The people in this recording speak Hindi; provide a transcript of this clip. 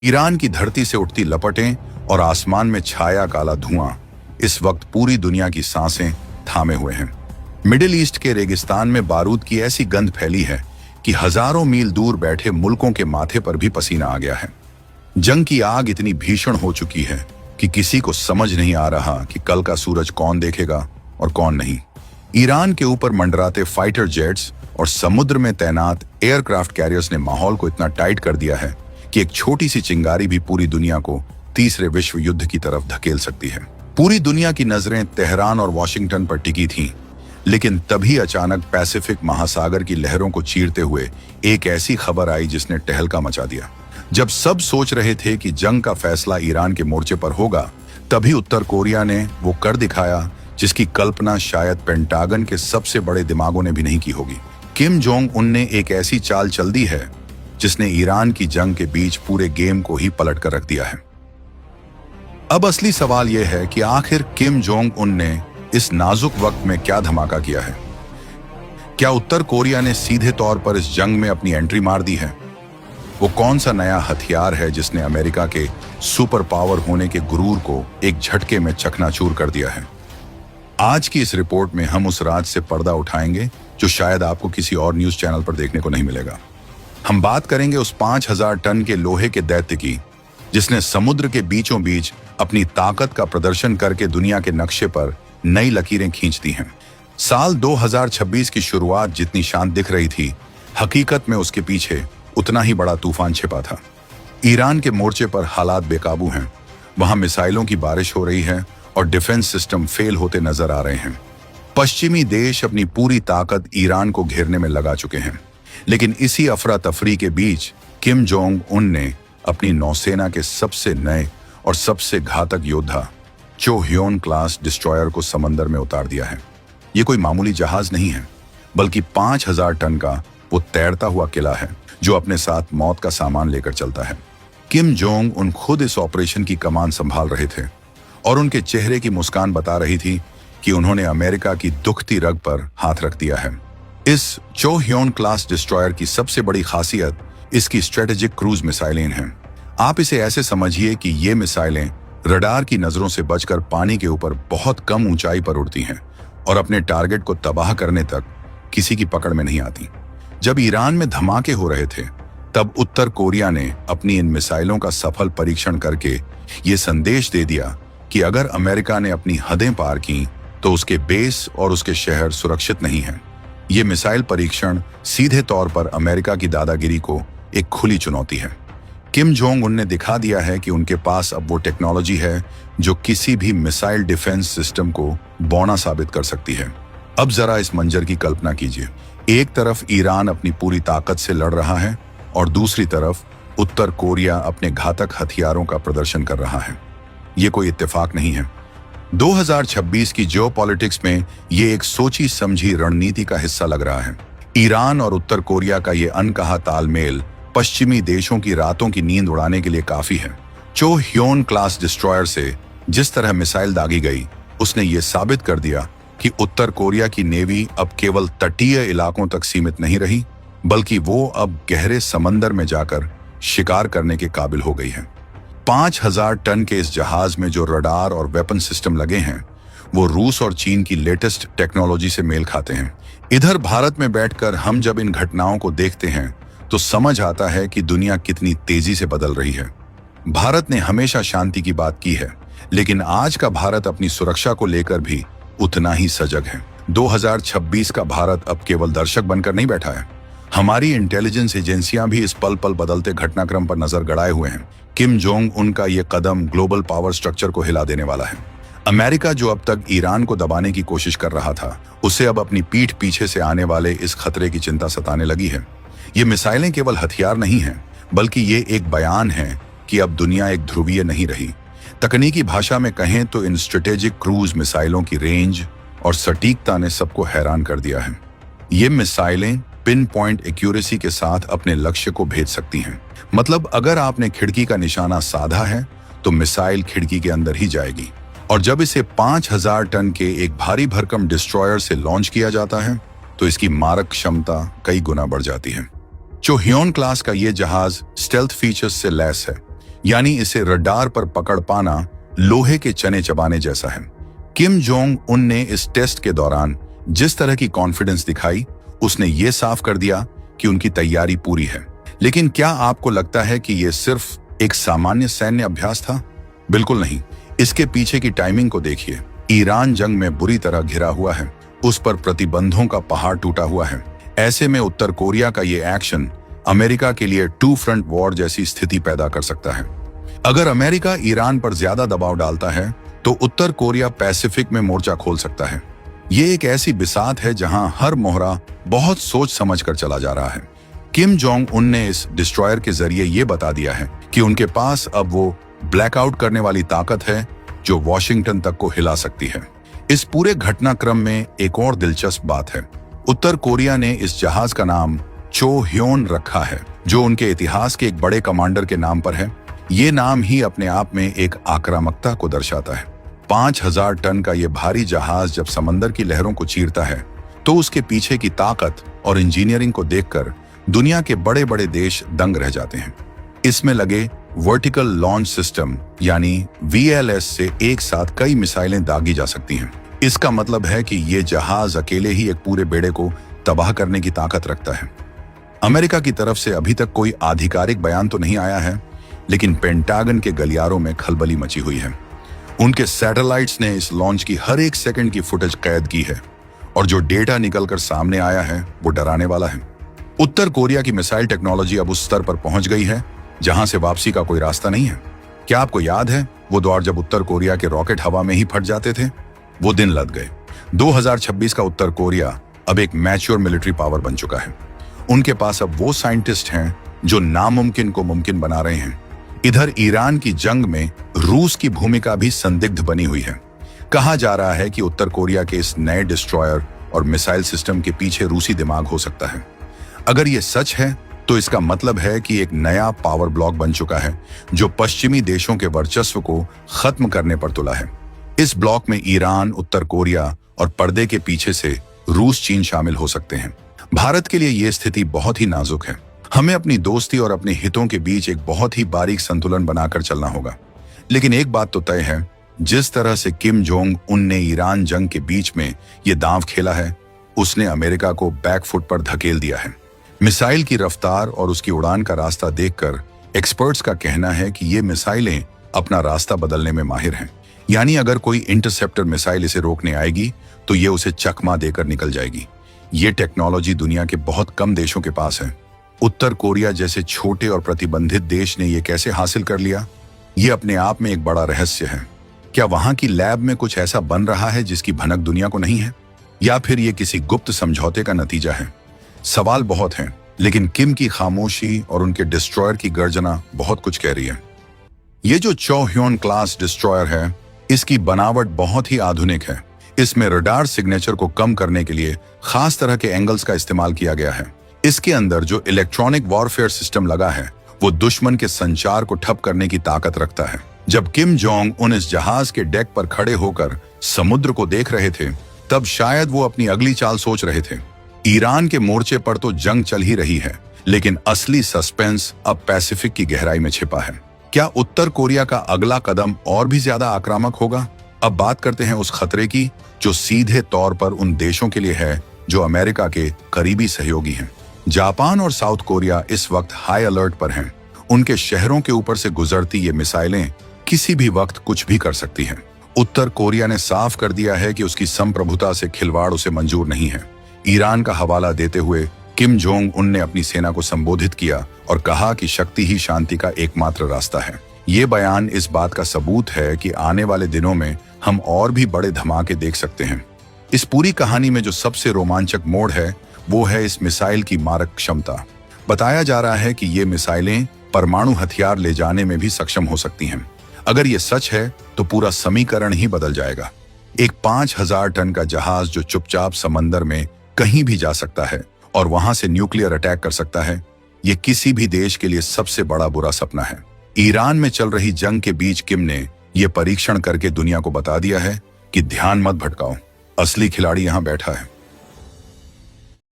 ईरान की धरती से उठती लपटें और आसमान में छाया काला धुआं इस वक्त पूरी दुनिया की सांसें थामे हुए हैं। मिडिल ईस्ट के रेगिस्तान में बारूद की ऐसी गंध फैली है कि हजारों मील दूर बैठे मुल्कों के माथे पर भी पसीना आ गया है। जंग की आग इतनी भीषण हो चुकी है कि किसी को समझ नहीं आ रहा कि कल का सूरज कौन देखेगा और कौन नहीं। ईरान के ऊपर मंडराते फाइटर जेट्स और समुद्र में तैनात एयरक्राफ्ट कैरियर्स ने माहौल को इतना टाइट कर दिया है कि एक छोटी सी चिंगारी भी पूरी दुनिया को तीसरे विश्व युद्ध की तरफ धकेल सकती है। पूरी दुनिया की नजरें तेहरान और वॉशिंगटन पर टिकी थीं, लेकिन तभी अचानक पैसिफिक महासागर की लहरों को चीरते हुए एक ऐसी खबर आई जिसने टहलका मचा दिया। जब सब सोच रहे थे कि जंग का फैसला ईरान के मोर्चे पर होगा, तभी उत्तर कोरिया ने वो कर दिखाया जिसकी कल्पना शायद पेंटागन के सबसे बड़े दिमागों ने भी नहीं की होगी। किम जोंग उन ने एक ऐसी चाल चल दी है जिसने ईरान की जंग के बीच पूरे गेम को ही पलट कर रख दिया है। अब असली सवाल यह है कि आखिर किम जोंग उन ने इस नाजुक वक्त में क्या धमाका किया है। क्या उत्तर कोरिया ने सीधे तौर पर इस जंग में अपनी एंट्री मार दी है? वो कौन सा नया हथियार है जिसने अमेरिका के सुपर पावर होने के गुरूर को एक झटके में चकनाचूर कर दिया है? आज की इस रिपोर्ट में हम उस राज से पर्दा उठाएंगे जो शायद आपको किसी और न्यूज चैनल पर देखने को नहीं मिलेगा। हम बात करेंगे उस 5000 टन के लोहे के दैत्य की जिसने समुद्र के बीचों बीच अपनी ताकत का प्रदर्शन करके दुनिया के नक्शे पर नई लकीरें खींच दी हैं। साल 2026 की शुरुआत जितनी शांत दिख रही थी, हकीकत में उसके पीछे उतना ही बड़ा तूफान छिपा था। ईरान के मोर्चे पर हालात बेकाबू हैं। वहां मिसाइलों की बारिश हो रही है और डिफेंस सिस्टम फेल होते नजर आ रहे हैं। पश्चिमी देश अपनी पूरी ताकत ईरान को घेरने में लगा चुके हैं, लेकिन इसी अफरा तफरी के बीच किम जोंग उन ने अपनी नौसेना के सबसे नए और सबसे घातक योद्धा चो ह्योन क्लास डिस्ट्रॉयर को समंदर में उतार दिया है। ये कोई मामूली जहाज नहीं है, बल्कि 5000 टन का वो तैरता हुआ किला है जो अपने साथ मौत का सामान लेकर चलता है। किम जोंग उन खुद इस ऑपरेशन की कमान संभाल रहे थे और उनके चेहरे की मुस्कान बता रही थी कि उन्होंने अमेरिका की दुखती रग पर हाथ रख दिया है। इस चो ह्योन क्लास डिस्ट्रॉयर की सबसे बड़ी खासियत इसकी स्ट्रेटेजिक क्रूज मिसाइलें हैं। आप इसे ऐसे समझिए कि ये मिसाइलें रडार की नजरों से बचकर पानी के ऊपर बहुत कम ऊंचाई पर उड़ती हैं और अपने टारगेट को तबाह करने तक किसी की पकड़ में नहीं आती। जब ईरान में धमाके हो रहे थे, तब उत्तर कोरिया ने अपनी इन मिसाइलों का सफल परीक्षण करके ये संदेश दे दिया कि अगर अमेरिका ने अपनी हदें पार की तो उसके बेस और उसके शहर सुरक्षित नहीं हैं। ये मिसाइल परीक्षण सीधे तौर पर अमेरिका की दादागिरी को एक खुली चुनौती है। किम जोंग उन ने दिखा दिया है कि उनके पास अब वो टेक्नोलॉजी है जो किसी भी मिसाइल डिफेंस सिस्टम को बौना साबित कर सकती है। अब जरा इस मंजर की कल्पना कीजिए। एक तरफ ईरान अपनी पूरी ताकत से लड़ रहा है और दूसरी तरफ उत्तर कोरिया अपने घातक हथियारों का प्रदर्शन कर रहा है। ये कोई इत्तेफाक नहीं है। 2026 की जियोपॉलिटिक्स में ये एक सोची समझी रणनीति का हिस्सा लग रहा है। ईरान और उत्तर कोरिया का ये अनकहा तालमेल पश्चिमी देशों की रातों की नींद उड़ाने के लिए काफी है। चो ह्योन क्लास डिस्ट्रॉयर से जिस तरह मिसाइल दागी गई, उसने ये साबित कर दिया कि उत्तर कोरिया की नेवी अब केवल तटीय इलाकों तक सीमित नहीं रही, बल्कि वो अब गहरे समंदर में जाकर शिकार करने के काबिल हो गई है। 5000 टन के इस जहाज में जो रडार और वेपन सिस्टम लगे हैं, वो रूस और चीन की लेटेस्ट टेक्नोलॉजी से मेल खाते हैं। इधर भारत में बैठकर हम जब इन घटनाओं को देखते हैं तो समझ आता है कि दुनिया कितनी तेजी से बदल रही है। भारत ने हमेशा शांति की बात की है, लेकिन आज का भारत अपनी सुरक्षा को लेकर भी उतना ही सजग है। 2026 का भारत अब केवल दर्शक बनकर नहीं बैठा है। हमारी इंटेलिजेंस एजेंसियां भी इस पल पल बदलते घटनाक्रम पर नजर गड़ाए हुए हैं। किम जोंग उनका ये कदम ग्लोबल पावर स्ट्रक्चर को हिला देने वाला है। अमेरिका जो अब तक ईरान को दबाने की कोशिश कर रहा था, उसे अब अपनी पीठ पीछे से आने वाले इस खतरे की चिंता सताने लगी है। ये मिसाइलें केवल हथियार नहीं हैं, बल्कि ये एक बयान है कि अब दुनिया एक ध्रुवीय नहीं रही। तकनीकी भाषा में कहें तो इन स्ट्रेटेजिक क्रूज मिसाइलों की रेंज और सटीकता ने सबको हैरान कर दिया है। ये मिसाइलें पिन पॉइंट एक्यूरेसी के साथ अपने लक्ष्य को भेज सकती हैं। मतलब अगर आपने खिड़की का निशाना साधा है तो मिसाइल खिड़की के अंदर ही जाएगी। और जब इसे 5000 टन के एक भारी भरकम डिस्ट्रॉयर से लॉन्च किया जाता है तो इसकी मारक क्षमता कई गुना बढ़ जाती है। चो ह्योन क्लास का ये जहाज स्टेल्थ फीचर्स से लैस है, यानी इसे रडार पर पकड़ पाना लोहे के चने चबाने जैसा है। किम जोंग उन ने इस टेस्ट के दौरान जिस तरह की कॉन्फिडेंस दिखाई, उसने ये साफ कर दिया कि उनकी तैयारी पूरी है। लेकिन क्या आपको लगता है कि यह सिर्फ एक सामान्य सैन्य अभ्यास था? बिल्कुल नहीं। इसके पीछे की टाइमिंग को देखिए। ईरान जंग में बुरी तरह घिरा हुआ है, उस पर प्रतिबंधों का पहाड़ टूटा हुआ है। ऐसे में उत्तर कोरिया का ये एक्शन अमेरिका के लिए टू फ्रंट वॉर जैसी स्थिति पैदा कर सकता है। अगर अमेरिका ईरान पर ज्यादा दबाव डालता है तो उत्तर कोरिया पैसिफिक में मोर्चा खोल सकता है। ये एक ऐसी बिसात है जहां हर मोहरा बहुत सोच समझ कर चला जा रहा है। किम जोंग उन ने इस डिस्ट्रॉयर के जरिए ये बता दिया है कि उनके पास अब वो ब्लैकआउट करने वाली ताकत है जो वॉशिंगटन तक को हिला सकती है। इस पूरे घटनाक्रम में एक और दिलचस्प बात है। उत्तर कोरिया ने इस जहाज का नाम चो ह्योन रखा है, जो उनके इतिहास के एक बड़े कमांडर के नाम पर है। ये नाम ही अपने आप में एक आक्रामकता को दर्शाता है। 5000 टन का ये भारी जहाज जब समंदर की लहरों को चीरता है तो उसके पीछे की ताकत और इंजीनियरिंग को देखकर दुनिया के बड़े बड़े देश दंग रह जाते हैं। इसमें लगे वर्टिकल लॉन्च सिस्टम यानी VLS से एक साथ कई मिसाइलें दागी जा सकती हैं। इसका मतलब है कि ये जहाज अकेले ही एक पूरे बेड़े को तबाह करने की ताकत रखता है। अमेरिका की तरफ से अभी तक कोई आधिकारिक बयान तो नहीं आया है, लेकिन पेंटागन के गलियारों में खलबली मची हुई है। उनके सैटेलाइट्स ने इस लॉन्च की हर एक सेकंड की फुटेज कैद की है और जो डेटा निकलकर सामने आया है वो डराने वाला है। उत्तर कोरिया की मिसाइल टेक्नोलॉजी अब उस स्तर पर पहुंच गई है जहां से वापसी का कोई रास्ता नहीं है। क्या आपको याद है वो दौर जब उत्तर कोरिया के रॉकेट हवा में ही फट जाते थे? वो दिन लद गए। 2026 का उत्तर कोरिया अब एक मैच्योर मिलिट्री पावर बन चुका है। उनके पास अब वो साइंटिस्ट हैं जो नामुमकिन को मुमकिन बना रहे हैं। इधर ईरान की जंग में रूस की भूमिका भी संदिग्ध बनी हुई है। कहा जा रहा है कि उत्तर कोरिया के इस नए डिस्ट्रॉयर और मिसाइल सिस्टम के पीछे रूसी दिमाग हो सकता है। अगर ये सच है तो इसका मतलब है कि एक नया पावर ब्लॉक बन चुका है जो पश्चिमी देशों के वर्चस्व को खत्म करने पर तुला है। इस ब्लॉक में ईरान, उत्तर कोरिया और पर्दे के पीछे से रूस, चीन शामिल हो सकते हैं। भारत के लिए यह स्थिति बहुत ही नाजुक है। हमें अपनी दोस्ती और अपने हितों के बीच एक बहुत ही बारीक संतुलन बनाकर चलना होगा। लेकिन एक बात तो तय है, जिस तरह से किम जोंग उन ने ईरान जंग के बीच में ये दांव खेला है, उसने अमेरिका को बैकफुट पर धकेल दिया है। मिसाइल की रफ्तार और उसकी उड़ान का रास्ता देखकर एक्सपर्ट्स का कहना है कि ये मिसाइलें अपना रास्ता बदलने में माहिर हैं। यानी अगर कोई इंटरसेप्टर मिसाइल इसे रोकने आएगी तो ये उसे चकमा देकर निकल जाएगी। ये टेक्नोलॉजी दुनिया के बहुत कम देशों के पास है। उत्तर कोरिया जैसे छोटे और प्रतिबंधित देश ने ये कैसे हासिल कर लिया, ये अपने आप में एक बड़ा रहस्य है। क्या वहां की लैब में कुछ ऐसा बन रहा है जिसकी भनक दुनिया को नहीं है, या फिर ये किसी गुप्त समझौते का नतीजा है? सवाल बहुत हैं, लेकिन किम की खामोशी और उनके डिस्ट्रॉयर की गर्जना बहुत कुछ कह रही है। ये जो चो ह्योन क्लास डिस्ट्रॉयर है, इसकी बनावट बहुत ही आधुनिक है। इसमें रडार सिग्नेचर को कम करने के लिए खास तरह के एंगल्स का इस्तेमाल किया गया है। इसके अंदर जो इलेक्ट्रॉनिक वॉरफेयर सिस्टम लगा है वो दुश्मन के संचार को ठप करने की ताकत रखता है। जब किम जोंग उन इस जहाज के डेक पर खड़े होकर समुद्र को देख रहे थे, तब शायद वो अपनी अगली चाल सोच रहे थे। ईरान के मोर्चे पर तो जंग चल ही रही है, लेकिन असली सस्पेंस अब पैसिफिक की गहराई में छिपा है। क्या उत्तर कोरिया का अगला कदम और भी ज्यादा आक्रामक होगा? अब बात करते हैं उस खतरे की जो सीधे तौर पर उन देशों के लिए है जो अमेरिका के करीबी सहयोगी हैं। जापान और साउथ कोरिया इस वक्त हाई अलर्ट पर हैं। उनके शहरों के ऊपर से गुजरती ये मिसाइलें किसी भी वक्त कुछ भी कर सकती हैं। उत्तर कोरिया ने साफ कर दिया है कि उसकी संप्रभुता से खिलवाड़ उसे मंजूर नहीं है। ईरान का हवाला देते हुए किम जोंग उन ने अपनी सेना को संबोधित किया और कहा कि शक्ति ही शांति का एकमात्र रास्ता है। ये बयान इस बात का सबूत है कि आने वाले दिनों में हम और भी बड़े धमाके देख सकते हैं। इस पूरी कहानी में जो सबसे रोमांचक मोड़ है वो है इस मिसाइल की मारक क्षमता। बताया जा रहा है कि ये मिसाइलें परमाणु हथियार ले जाने में भी सक्षम हो सकती हैं। अगर ये सच है तो पूरा समीकरण ही बदल जाएगा। एक 5000 टन का जहाज जो चुपचाप समंदर में कहीं भी जा सकता है और वहां से न्यूक्लियर अटैक कर सकता है, ये किसी भी देश के लिए सबसे बड़ा बुरा सपना है। ईरान में चल रही जंग के बीच किम ने ये परीक्षण करके दुनिया को बता दिया है कि ध्यान मत भटकाओ, असली खिलाड़ी यहाँ बैठा है।